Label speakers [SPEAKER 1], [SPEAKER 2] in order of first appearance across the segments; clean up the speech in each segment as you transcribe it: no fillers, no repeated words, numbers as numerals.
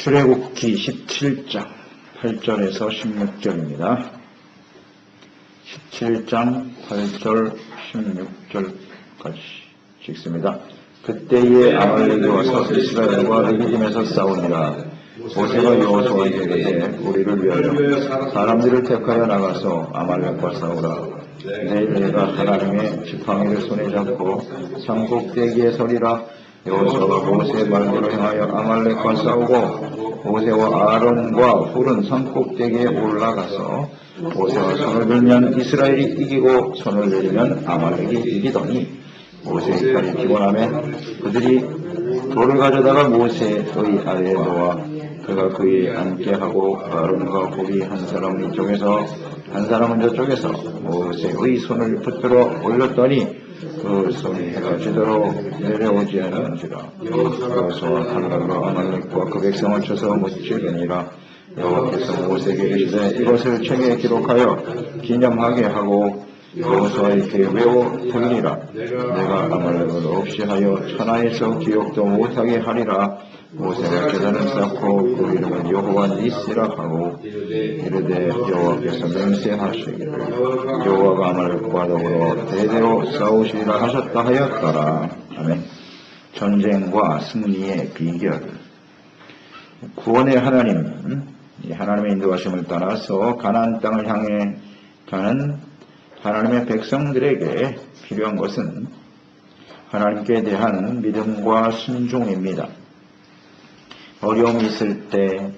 [SPEAKER 1] 출애굽기 17장 8절에서 16절입니다. 17장 8절 16절까지 읽습니다. 그때에 아말렉이 와서 이스라엘과 레기딤에서 싸우니라. 모세가 여호수아에게 이르되 우리를 위하여 사람들을 택하여 나가서 아말렉과 싸우라. 내일 내가 하나님의 지팡이를 손에 잡고 산꼭대기에 서리라. 여호수아가 모세의 말대로 행하여 아말렉과 싸우고 모세와 아론과 훌은 산꼭대기에 올라가서 모세가 손을 들면 이스라엘이 이기고 손을 내리면 아말렉이 이기더니 모세의 이빨이 피곤하며 그들이 돌을 가져다가 모세의 아래에 놓아 그가 그에 앉게 하고 아론과 훌이 한 사람은 이쪽에서 한 사람은 저쪽에서 모세의 손을 붙들어 올렸더니 그 손이 해가 지도록 내려오지 않은지라. 여호수아와 칼날로 아말렉과 그 백성을 쳐서 무찌르니라. 여호와께서 모세에게 이르시되 이것을 책에 기록하여 기념하게 하고 여호수아에게 외워 들리라. 내가 아말렉을 없이 하여 천하에서 기억도 못하게 하리라. 모세가 제단을 쌓고 그 이름을 여호와 니시라 하고 이르되 여호와께서 맹세하시기를 여호와가 아말렉과 더불어 대대로 싸우시리라 하셨다 하였더라. 아멘. 전쟁과 승리의 비결. 구원의 하나님, 하나님의 인도하심을 따라서 가나안 땅을 향해 가는 하나님의 백성들에게 필요한 것은 하나님께 대한 믿음과 순종입니다. 어려움이 있을 때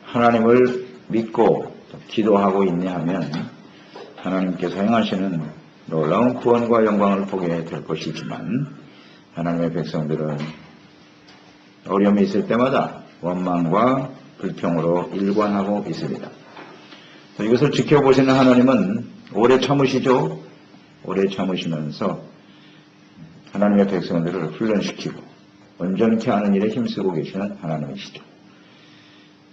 [SPEAKER 1] 하나님을 믿고 기도하고 있냐 하면 하나님께서 행하시는 놀라운 구원과 영광을 보게 될 것이지만 하나님의 백성들은 어려움이 있을 때마다 원망과 불평으로 일관하고 있습니다. 이것을 지켜보시는 하나님은 오래 참으시죠. 오래 참으시면서 하나님의 백성들을 훈련시키고 온전케 하는 일에 힘쓰고 계시는 하나님이시죠.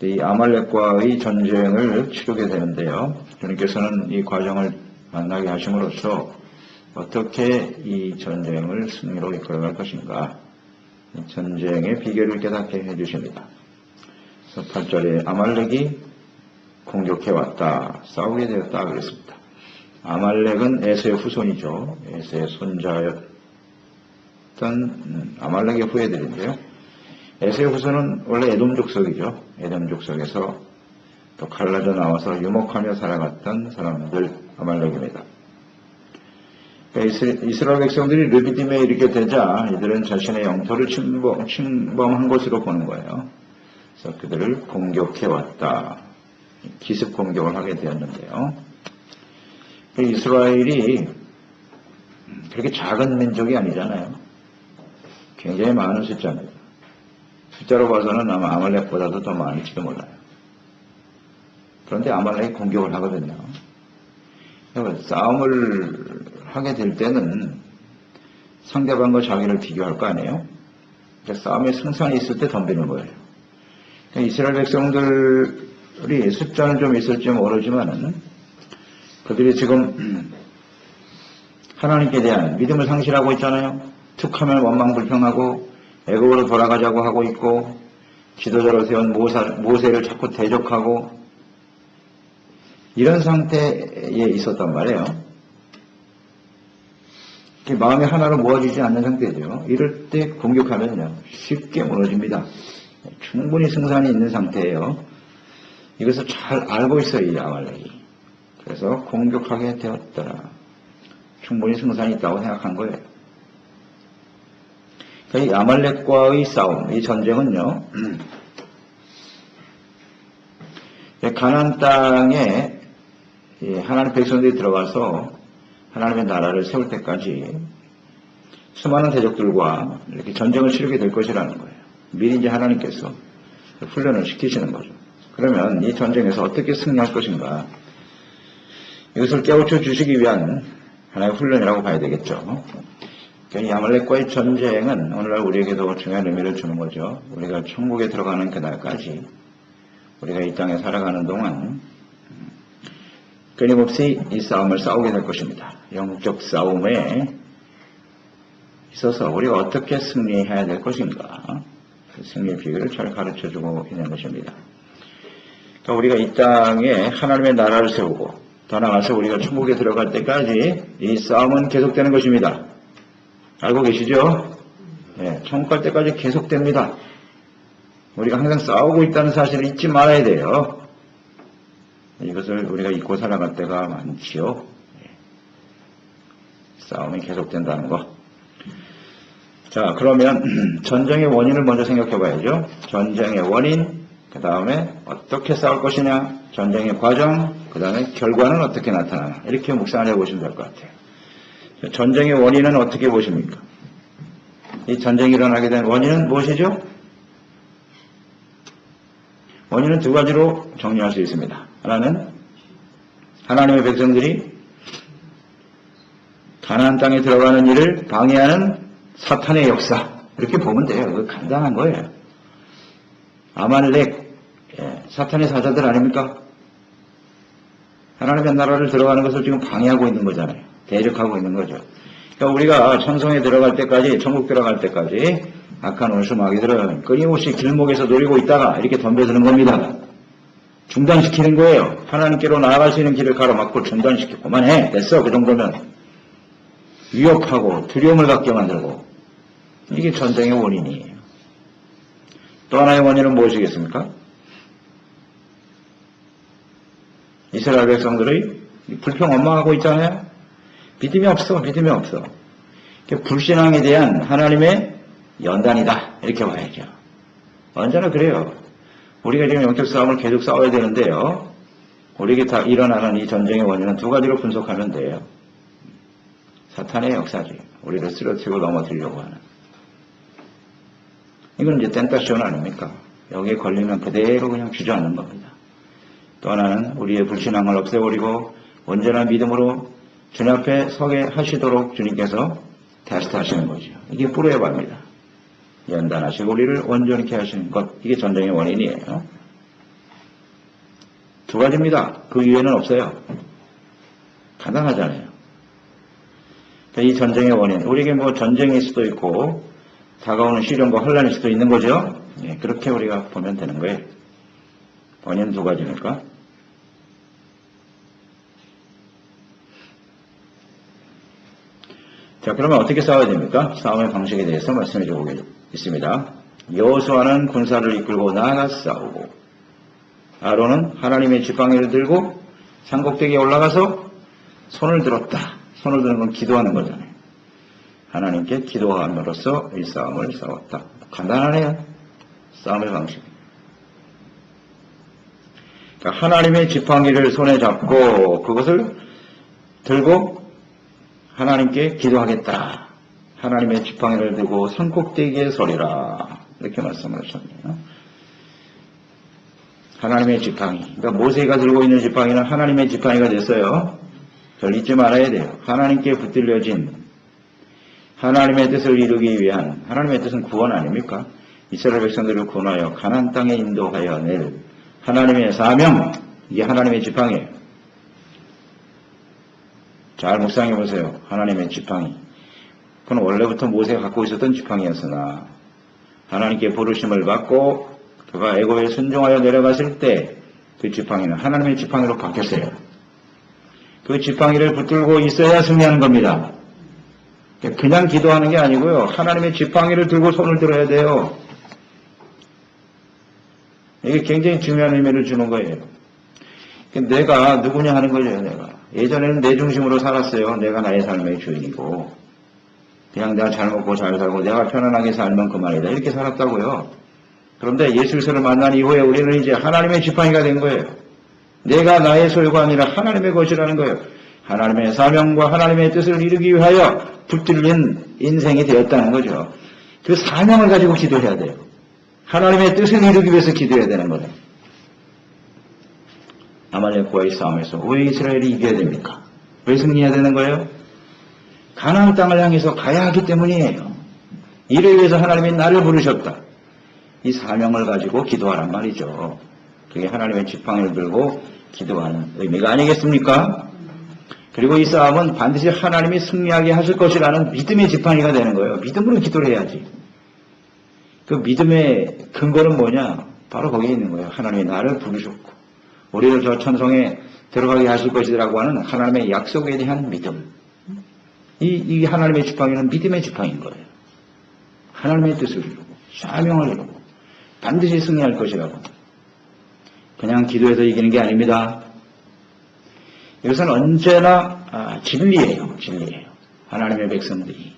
[SPEAKER 1] 이 아말렉과의 전쟁을 치르게 되는데요. 주님께서는 이 과정을 만나게 하심으로써 어떻게 이 전쟁을 승리로 이끌어갈 것인가, 이 전쟁의 비결을 깨닫게 해주십니다. 8절에 아말렉이 공격해왔다, 싸우게 되었다 그랬습니다. 아말렉은 에서의 후손이죠. 에서의 손자였던 아말렉의 후예들인데요. 에서의 후손은 원래 에돔 족속이죠. 에돔 족속에서 또 갈라져 나와서 유목하며 살아갔던 사람들 아말렉입니다. 이스라엘 백성들이 르비딤에 이르게 되자 이들은 자신의 영토를 침범한 것으로 보는 거예요. 그래서 그들을 공격해왔다. 기습 공격을 하게 되었는데요. 이스라엘이 그렇게 작은 민족이 아니잖아요. 굉장히 많은 숫자입니다. 숫자로 봐서는 아마 아말렉보다도 더 많을지도 몰라요. 그런데 아말렉이 공격을 하거든요. 싸움을 하게 될 때는 상대방과 자기를 비교할 거 아니에요? 싸움에 승산이 있을 때 덤비는 거예요. 이스라엘 백성들이 숫자는 좀 있을지 모르지만은 그들이 지금 하나님께 대한 믿음을 상실하고 있잖아요. 툭하면 원망불평하고 애굽으로 돌아가자고 하고 있고 지도자로 세운 모세를 자꾸 대적하고 이런 상태에 있었단 말이에요. 마음이 하나로 모아지지 않는 상태죠. 이럴 때 공격하면요 쉽게 무너집니다. 충분히 승산이 있는 상태예요. 이것을 잘 알고 있어요, 이 아말렉이. 그래서 공격하게 되었더라. 충분히 승산이 있다고 생각한 거예요. 이 아말렉과의 싸움, 이 전쟁은요, 가나안 땅에 하나님 백성들이 들어가서 하나님의 나라를 세울 때까지 수많은 대적들과 이렇게 전쟁을 치르게 될 것이라는 거예요. 미리 이제 하나님께서 훈련을 시키시는 거죠. 그러면 이 전쟁에서 어떻게 승리할 것인가, 이것을 깨우쳐 주시기 위한 하나의 훈련이라고 봐야 되겠죠. 이 아말렉과의 전쟁은 오늘날 우리에게도 중요한 의미를 주는 거죠. 우리가 천국에 들어가는 그날까지 우리가 이 땅에 살아가는 동안 끊임없이 이 싸움을 싸우게 될 것입니다. 영적 싸움에 있어서 우리가 어떻게 승리해야 될 것인가, 승리의 비결을 잘 가르쳐주고 있는 것입니다. 그러니까 우리가 이 땅에 하나님의 나라를 세우고 더 나아가서 우리가 천국에 들어갈 때까지 이 싸움은 계속되는 것입니다. 알고 계시죠? 네, 천국 갈 때까지 계속됩니다. 우리가 항상 싸우고 있다는 사실을 잊지 말아야 돼요. 이것을 우리가 잊고 살아갈 때가 많지요. 싸움이 계속된다는 거. 자, 그러면 전쟁의 원인을 먼저 생각해 봐야죠. 전쟁의 원인, 그 다음에 어떻게 싸울 것이냐, 전쟁의 과정, 그 다음에 결과는 어떻게 나타나나, 이렇게 묵상을 해보시면 될 것 같아요. 전쟁의 원인은 어떻게 보십니까? 이 전쟁이 일어나게 된 원인은 무엇이죠? 원인은 두 가지로 정리할 수 있습니다. 하나는 하나님의 백성들이 가나안 땅에 들어가는 일을 방해하는 사탄의 역사, 이렇게 보면 돼요. 그거 간단한 거예요. 아말렉, 사탄의 사자들 아닙니까? 하나님의 나라를 들어가는 것을 지금 방해하고 있는 거잖아요. 대적하고 있는 거죠. 그러니까 우리가 천성에 들어갈 때까지, 천국 들어갈 때까지 악한 원수 마귀들은 끊임없이 길목에서 노리고 있다가 이렇게 덤벼드는 겁니다. 중단시키는 거예요. 하나님께로 나아갈 수 있는 길을 가로막고 중단시키고 그만해. 됐어. 그 정도면. 위협하고 두려움을 갖게 만들고, 이게 전쟁의 원인이에요. 또 하나의 원인은 무엇이겠습니까? 이스라엘 백성들의 불평 원망하고 있잖아요. 믿음이 없어. 믿음이 없어. 불신앙에 대한 하나님의 연단이다, 이렇게 봐야죠. 언제나 그래요. 우리가 지금 영적 싸움을 계속 싸워야 되는데요, 우리에게 다 일어나는 이 전쟁의 원인은 두 가지로 분석하면 돼요. 사탄의 역사지. 우리를 쓰러뜨리고 넘어뜨리려고 하는. 이건 이제 텐타시온 아닙니까? 여기에 걸리면 그대로 그냥 주저앉는 겁니다. 또 하나는 우리의 불신앙을 없애버리고 언제나 믿음으로 주님 앞에 서게 하시도록 주님께서 테스트 하시는 거죠. 이게 뿌려야 합니다. 연단하시고 우리를 온전케 하시는 것, 이게 전쟁의 원인이에요. 두 가지입니다. 그 이외에는 없어요. 간단하잖아요. 이 전쟁의 원인, 우리에게 뭐 전쟁일 수도 있고 다가오는 시련과 혼란일 수도 있는 거죠. 예, 그렇게 우리가 보면 되는 거예요. 원인 두 가지니까. 자, 그러면 어떻게 싸워야 됩니까? 싸움의 방식에 대해서 말씀해 주고 있습니다. 여호수아는 군사를 이끌고 나아가 싸우고, 아론은 하나님의 지팡이를 들고 산꼭대기에 올라가서 손을 들었다. 손을 드는 건 기도하는 거잖아요. 하나님께 기도함으로써 이 싸움을 싸웠다. 간단하네요. 싸움의 방식. 그러니까 하나님의 지팡이를 손에 잡고 그것을 들고 하나님께 기도하겠다. 하나님의 지팡이를 들고 산꼭대기에 서리라. 이렇게 말씀을 하셨네요. 하나님의 지팡이. 그러니까 모세가 들고 있는 지팡이는 하나님의 지팡이가 됐어요. 그걸 잊지 말아야 돼요. 하나님께 붙들려진 하나님의 뜻을 이루기 위한, 하나님의 뜻은 구원 아닙니까? 이스라엘 백성들을 구원하여 가나안 땅에 인도하여 낼 하나님의 사명, 이게 하나님의 지팡이에요. 잘 묵상해 보세요. 하나님의 지팡이. 그건 원래부터 모세가 갖고 있었던 지팡이였으나 하나님께 부르심을 받고 그가 애굽에 순종하여 내려갔을 때 그 지팡이는 하나님의 지팡이로 바뀌었어요. 그 지팡이를 붙들고 있어야 승리하는 겁니다. 그냥 기도하는 게 아니고요. 하나님의 지팡이를 들고 손을 들어야 돼요. 이게 굉장히 중요한 의미를 주는 거예요. 내가 누구냐 하는 거죠. 내가 예전에는 내 중심으로 살았어요. 내가 나의 삶의 주인이고 그냥 내가 잘 먹고 잘 살고 내가 편안하게 살면 그만이다, 이렇게 살았다고요. 그런데 예수 그리스도를 만난 이후에 우리는 이제 하나님의 지팡이가 된 거예요. 내가 나의 소유가 아니라 하나님의 것이라는 거예요. 하나님의 사명과 하나님의 뜻을 이루기 위하여 붙들린 인생이 되었다는 거죠. 그 사명을 가지고 기도해야 돼요. 하나님의 뜻을 이루기 위해서 기도해야 되는 거예요. 아말렉과의 싸움에서 왜 이스라엘이 이겨야 됩니까? 왜 승리해야 되는 거예요? 가나안 땅을 향해서 가야 하기 때문이에요. 이를 위해서 하나님이 나를 부르셨다. 이 사명을 가지고 기도하란 말이죠. 그게 하나님의 지팡이를 들고 기도하는 의미가 아니겠습니까? 그리고 이 싸움은 반드시 하나님이 승리하게 하실 것이라는 믿음의 지팡이가 되는 거예요. 믿음으로 기도를 해야지. 그 믿음의 근거는 뭐냐? 바로 거기에 있는 거예요. 하나님이 나를 부르셨고 우리를 저 천성에 들어가게 하실 것이라고 하는 하나님의 약속에 대한 믿음. 이 하나님의 지팡이는 믿음의 지팡이인 거예요. 하나님의 뜻을 이루고 사명을 이루고 반드시 승리할 것이라고. 그냥 기도해서 이기는 게 아닙니다. 이것은 언제나 진리예요. 진리예요. 하나님의 백성들이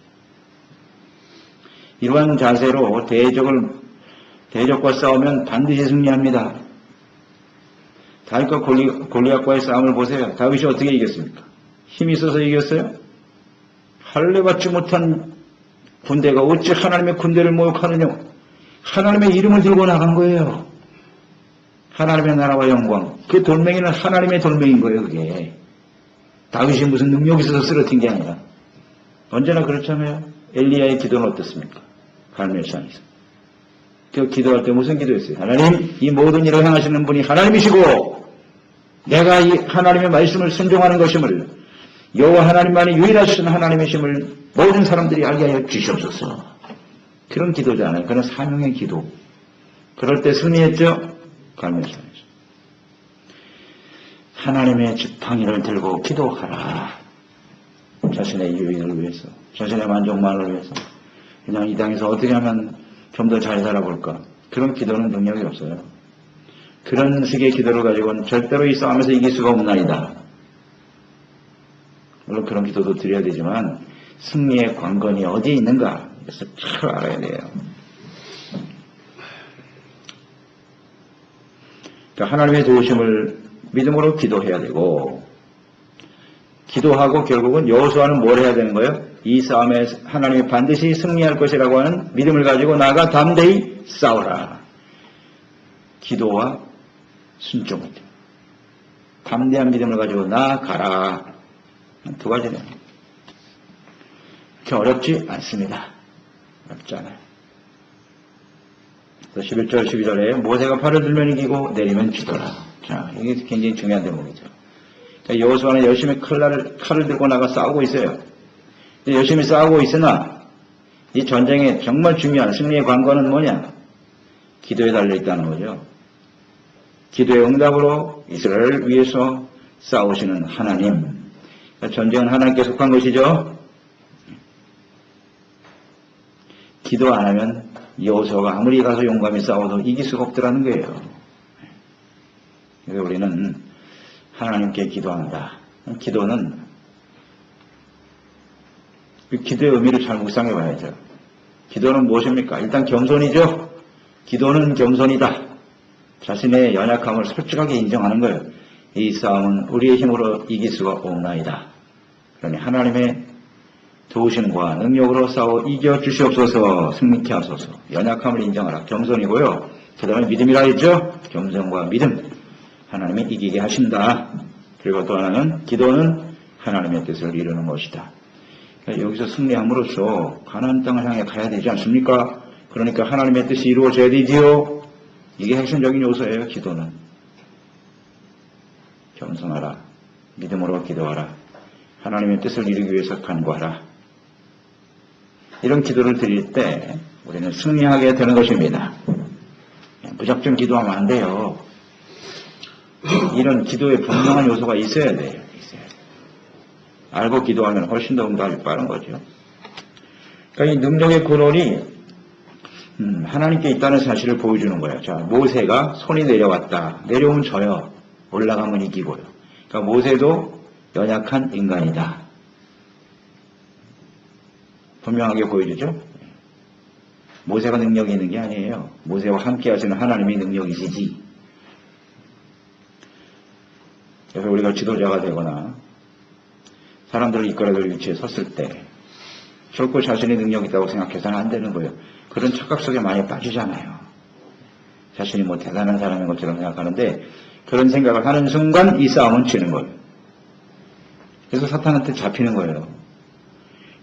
[SPEAKER 1] 이러한 자세로 대적과 싸우면 반드시 승리합니다. 다윗과 골리앗과의 싸움을 보세요. 다윗이 어떻게 이겼습니까? 힘이 있어서 이겼어요? 할례받지 못한 군대가 어찌 하나님의 군대를 모욕하느냐? 하나님의 이름을 들고 나간 거예요. 하나님의 나라와 영광. 그 돌멩이는 하나님의 돌멩이인 거예요. 그게 다윗이 무슨 능력이 있어서 쓰러진 게 아니라. 언제나 그렇잖아요. 엘리야의 기도는 어떻습니까? 갈멜산에서. 그 기도할 때 무슨 기도했어요? 하나님, 이 모든 일을 행하시는 분이 하나님이시고 내가 이 하나님의 말씀을 순종하는 것임을, 여호와 하나님만이 유일하신 하나님이심을 모든 사람들이 알게 하여 주시옵소서. 그런 기도잖아요. 그런 사명의 기도. 그럴 때 승리했죠? 갈멜산에서. 하나님의 지팡이를 들고 기도하라. 자신의 유익을 위해서, 자신의 만족만을 위해서. 그냥 이 땅에서 어떻게 하면 좀 더 잘 살아볼까. 그런 기도는 능력이 없어요. 그런 식의 기도를 가지고는 절대로 이 싸움에서 이길 수가 없나이다. 물론 그런 기도도 드려야 되지만 승리의 관건이 어디에 있는가, 그래서 잘 알아야 돼요. 그러니까 하나님의 도우심을 믿음으로 기도해야 되고, 기도하고 결국은 여호수아는 뭘 해야 되는 거예요? 이 싸움에 하나님이 반드시 승리할 것이라고 하는 믿음을 가지고 나가 담대히 싸워라. 기도와 순종을. 담대한 믿음을 가지고 나아가라. 두 가지네요. 그렇게 어렵지 않습니다. 어렵지 않아요. 11절, 12절에 모세가 팔을 들면 이기고 내리면 지더라. 자, 이게 굉장히 중요한 대목이죠. 그러니까 여호수아는 열심히 칼을 들고 나가 싸우고 있어요. 열심히 싸우고 있으나 이 전쟁의 정말 중요한 승리의 관건은 뭐냐? 기도에 달려있다는 거죠. 기도의 응답으로 이스라엘을 위해서 싸우시는 하나님. 그러니까 전쟁은 하나님께 속한 것이죠. 기도 안 하면 여호수아가 아무리 가서 용감히 싸워도 이길 수가 없더라는 거예요. 그래서 우리는 하나님께 기도한다. 기도는 기도의 의미를 잘 묵상해 봐야죠. 기도는 무엇입니까? 일단 겸손이죠. 기도는 겸손이다. 자신의 연약함을 솔직하게 인정하는 거예요. 이 싸움은 우리의 힘으로 이길 수가 없나이다. 그러니 하나님의 도우심과 능력으로 싸워 이겨 주시옵소서. 승리케 하소서. 연약함을 인정하라. 겸손이고요. 그 다음에 믿음이라 했죠. 겸손과 믿음. 하나님이 이기게 하신다. 그리고 또 하나는 기도는 하나님의 뜻을 이루는 것이다. 여기서 승리함으로써 가나안 땅을 향해 가야 되지 않습니까? 그러니까 하나님의 뜻이 이루어져야 되지요. 이게 핵심적인 요소예요. 기도는. 겸손하라. 믿음으로 기도하라. 하나님의 뜻을 이루기 위해서 간구하라. 이런 기도를 드릴 때 우리는 승리하게 되는 것입니다. 무작정 기도하면 안 돼요. 이런 기도에 분명한 요소가 있어야 돼요. 알고 기도하면 훨씬 더 응답이 빠른 거죠. 그러니까 이 능력의 근원이 하나님께 있다는 사실을 보여주는 거예요. 자, 모세가 손이 내려왔다. 내려오면 져요. 올라가면 이기고요. 그러니까 모세도 연약한 인간이다. 분명하게 보여주죠. 모세가 능력이 있는 게 아니에요. 모세와 함께 하시는 하나님이 능력이시지. 그래서 우리가 지도자가 되거나 사람들을 이끌어갈 위치에 섰을 때 결코 자신의 능력이 있다고 생각해서는 안 되는 거예요. 그런 착각 속에 많이 빠지잖아요. 자신이 뭐 대단한 사람인 것처럼 생각하는데 그런 생각을 하는 순간 이 싸움은 치는 거예요. 그래서 사탄한테 잡히는 거예요.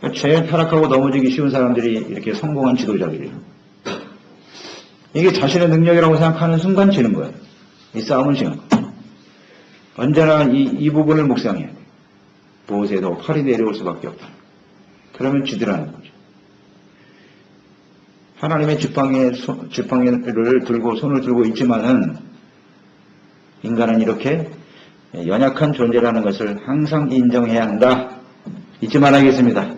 [SPEAKER 1] 그러니까 제일 타락하고 넘어지기 쉬운 사람들이 이렇게 성공한 지도자들이에요. 이게 자신의 능력이라고 생각하는 순간 치는 거예요. 이 싸움은 지는 거예요. 언제나 이 부분을 묵상해야 돼요. 모세도 팔이 내려올 수밖에 없다. 그러면 지더라는 거죠. 하나님의 지팡이를 들고 손을 들고 있지만은 인간은 이렇게 연약한 존재라는 것을 항상 인정해야 한다. 잊지 말아야겠습니다.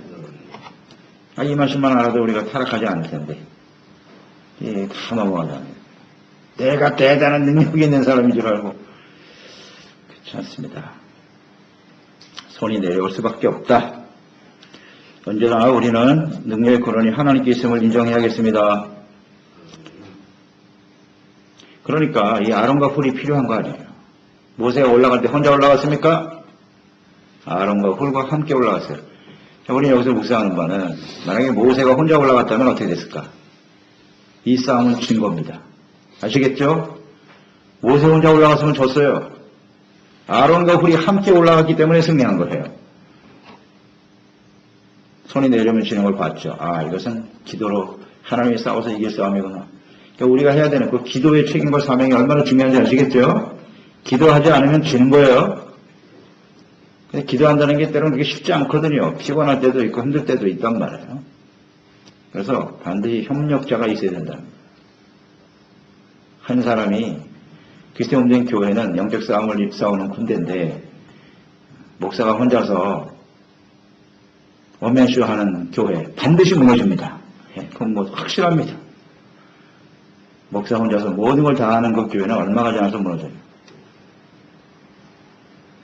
[SPEAKER 1] 이 말씀만 알아도 우리가 타락하지 않을 텐데. 다 넘어가잖아요. 내가 대단한 능력이 있는 사람인 줄 알고. 그렇지 않습니다. 손이 내려올 수밖에 없다. 언제나 우리는 능력의 근원이 하나님께 있음을 인정해야겠습니다. 그러니까 이 아론과 훌이 필요한 거 아니에요. 모세가 올라갈 때 혼자 올라갔습니까? 아론과 훌과 함께 올라갔어요. 우리는 여기서 묵상하는 바는 만약에 모세가 혼자 올라갔다면 어떻게 됐을까? 이 싸움은 진 겁니다. 아시겠죠? 모세 혼자 올라갔으면 졌어요. 아론과 훌이 함께 올라갔기 때문에 승리한 거예요. 손이 내려오면 지는 걸 봤죠. 이것은 기도로 하나님이 싸워서 이길 싸움이구나. 그러니까 우리가 해야 되는 그 기도의 책임과 사명이 얼마나 중요한지 아시겠죠? 기도하지 않으면 지는 거예요. 근데 기도한다는 게 때로는 그렇게 쉽지 않거든요. 피곤할 때도 있고 힘들 때도 있단 말이에요. 그래서 반드시 협력자가 있어야 된다. 한 사람이 그리스도 운동 교회는 영적 싸움을 싸우는 군대인데 목사가 혼자서 원맨쇼 하는 교회 반드시 무너집니다. 그건 뭐 확실합니다. 목사 혼자서 모든 걸 다 하는 그 교회는 얼마가 지나서 무너져요.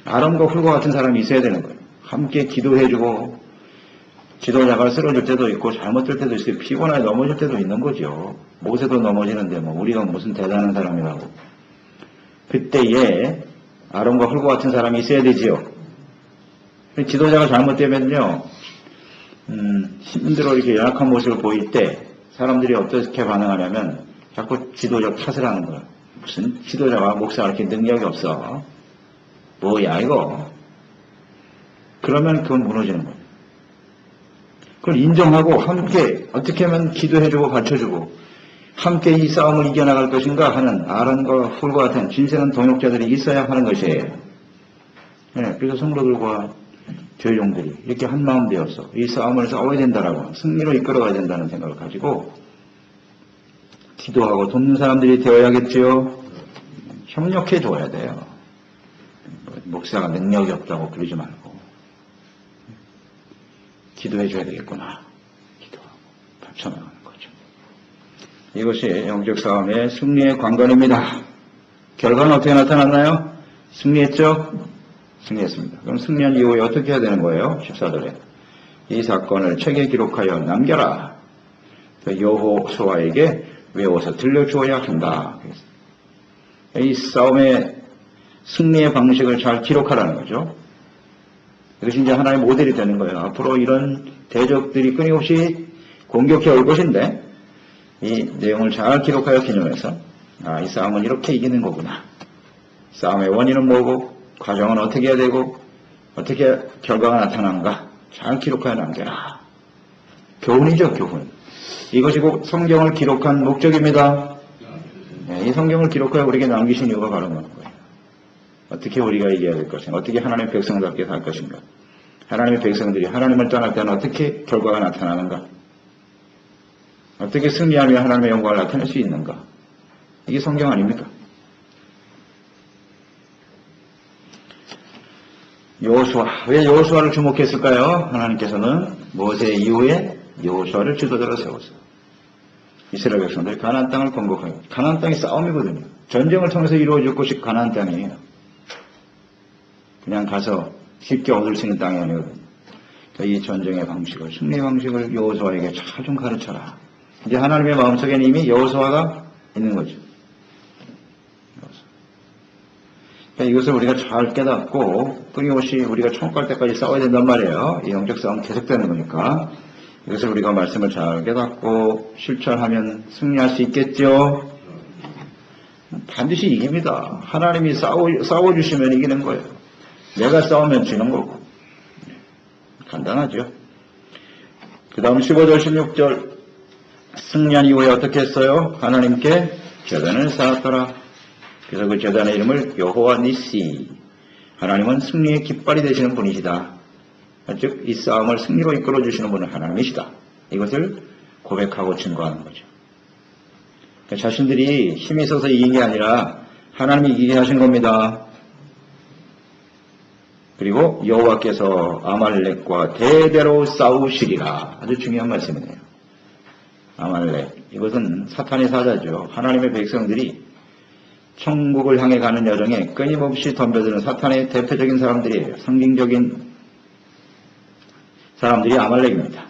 [SPEAKER 1] 아론과 훌과 같은 사람이 있어야 되는 거예요. 함께 기도해주고 지도자가 쓰러질 때도 있고 잘못될 때도 있어요. 피곤하게 넘어질 때도 있는 거죠. 모세도 넘어지는데 뭐 우리가 무슨 대단한 사람이라고. 그때에 아론과 훌과 같은 사람이 있어야 되지요. 지도자가 잘못되면요. 힘들어 이렇게 연약한 모습을 보일 때 사람들이 어떻게 반응하냐면 자꾸 지도자 탓을 하는 거예요. 무슨 지도자가 목사가 이렇게 능력이 없어. 뭐야 이거. 그러면 그건 무너지는 거예요. 그걸 인정하고 함께 어떻게 하면 기도해주고 가르쳐주고 함께 이 싸움을 이겨나갈 것인가 하는 아론과 훌과 같은 진실한 동역자들이 있어야 하는 것이에요. 그래서 성도들과 교회종들이 이렇게 한마음 되어서 이 싸움을 싸워야 된다라고 승리로 이끌어가야 된다는 생각을 가지고 기도하고 돕는 사람들이 되어야겠지요. 협력해 줘야 돼요. 목사가 능력이 없다고 부르지 말고 기도해 줘야 되겠구나. 기도하고 합쳐나가는 거죠. 이것이 영적 싸움의 승리의 관건입니다. 결과는 어떻게 나타났나요? 승리했죠? 승리했습니다. 그럼 승리한 이후에 어떻게 해야 되는 거예요? 14절에 이 사건을 책에 기록하여 남겨라. 여호수아에게 외워서 들려주어야 한다. 이 싸움의 승리의 방식을 잘 기록하라는 거죠. 이것이 이제 하나의 모델이 되는 거예요. 앞으로 이런 대적들이 끊임없이 공격해 올 것인데 이 내용을 잘 기록하여 기념해서 이 싸움은 이렇게 이기는 거구나. 싸움의 원인은 뭐고 과정은 어떻게 해야 되고 어떻게 결과가 나타나는가 잘 기록하여 남겨라. 교훈이죠, 교훈. 이것이 곧 성경을 기록한 목적입니다. 이 성경을 기록하여 우리에게 남기신 이유가 바로 그런 거예요. 어떻게 우리가 이겨야 될 것인가, 어떻게 하나님의 백성답게 살 것인가, 하나님의 백성들이 하나님을 떠날 때는 어떻게 결과가 나타나는가, 어떻게 승리하며 하나님의 영광을 나타낼 수 있는가. 이게 성경 아닙니까? 여호수아, 왜 여호수아를 주목했을까요? 하나님께서는 모세 이후에 여호수아를 지도자로 세웠어요. 이스라엘 백성들이 가나안 땅을 건국하고, 가나안 땅이 싸움이거든요. 전쟁을 통해서 이루어질 것이 가나안 땅이에요. 그냥 가서 쉽게 얻을 수 있는 땅이 아니거든요. 그러니까 이 전쟁의 방식을, 승리의 방식을 여호수아에게 잘 좀 가르쳐라. 이제 하나님의 마음속에는 이미 여호수아가 있는 거죠. 그러니까 이것을 우리가 잘 깨닫고 끊임없이 우리가 천국 갈 때까지 싸워야 된단 말이에요. 이 영적 싸움은 계속되는 거니까 이것을 우리가 말씀을 잘 깨닫고 실천하면 승리할 수 있겠죠. 반드시 이깁니다. 하나님이 싸워주시면 이기는 거예요. 내가 싸우면 지는 거고. 간단하죠. 그 다음 15절 16절 승리한 이후에 어떻게 했어요? 하나님께 제단을 쌓았더라. 그래서 그 제단의 이름을 여호와 니시, 하나님은 승리의 깃발이 되시는 분이시다. 즉 이 싸움을 승리로 이끌어 주시는 분은 하나님이시다. 이것을 고백하고 증거하는 거죠. 자신들이 힘이 있어서 이긴 게 아니라 하나님이 이기게 하신 겁니다. 그리고 여호와께서 아말렉과 대대로 싸우시리라. 아주 중요한 말씀이네요. 아말렉, 이것은 사탄의 사자죠. 하나님의 백성들이 천국을 향해 가는 여정에 끊임없이 덤벼드는 사탄의 대표적인 사람들이에요. 상징적인 사람들이 아말렉입니다.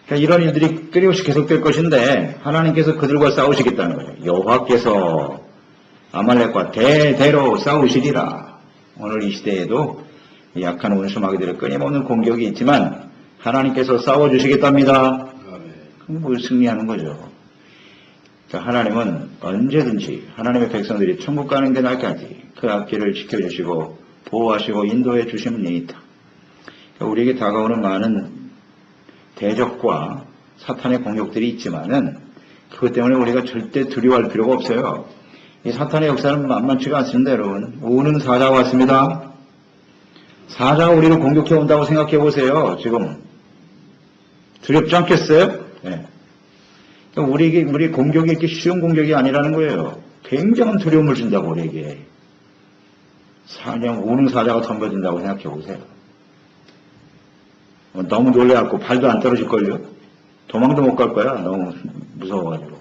[SPEAKER 1] 그러니까 이런 일들이 끊임없이 계속될 것인데 하나님께서 그들과 싸우시겠다는 거예요. 여호와께서 아말렉과 대대로 싸우시리라. 오늘 이 시대에도 약한 원수마귀들의 끊임없는 공격이 있지만 하나님께서 싸워주시겠답니다. 그럼 뭘 승리하는 거죠. 하나님은 언제든지 하나님의 백성들이 천국 가는 게 날까지 그 앞길을 지켜주시고 보호하시고 인도해 주시는 일이 있다. 우리에게 다가오는 많은 대적과 사탄의 공격들이 있지만은 그것 때문에 우리가 절대 두려워할 필요가 없어요. 이 사탄의 역사는 만만치가 않습니다, 여러분. 오는 사자가 왔습니다. 사자가 우리를 공격해 온다고 생각해 보세요. 지금 두렵지 않겠어요? 네. 우리 공격이 이렇게 쉬운 공격이 아니라는 거예요. 굉장한 두려움을 준다고 우리에게. 오는 사자가 덤벼든다고 생각해 보세요. 너무 놀래갖고 발도 안 떨어질걸요? 도망도 못 갈 거야. 너무 무서워가지고.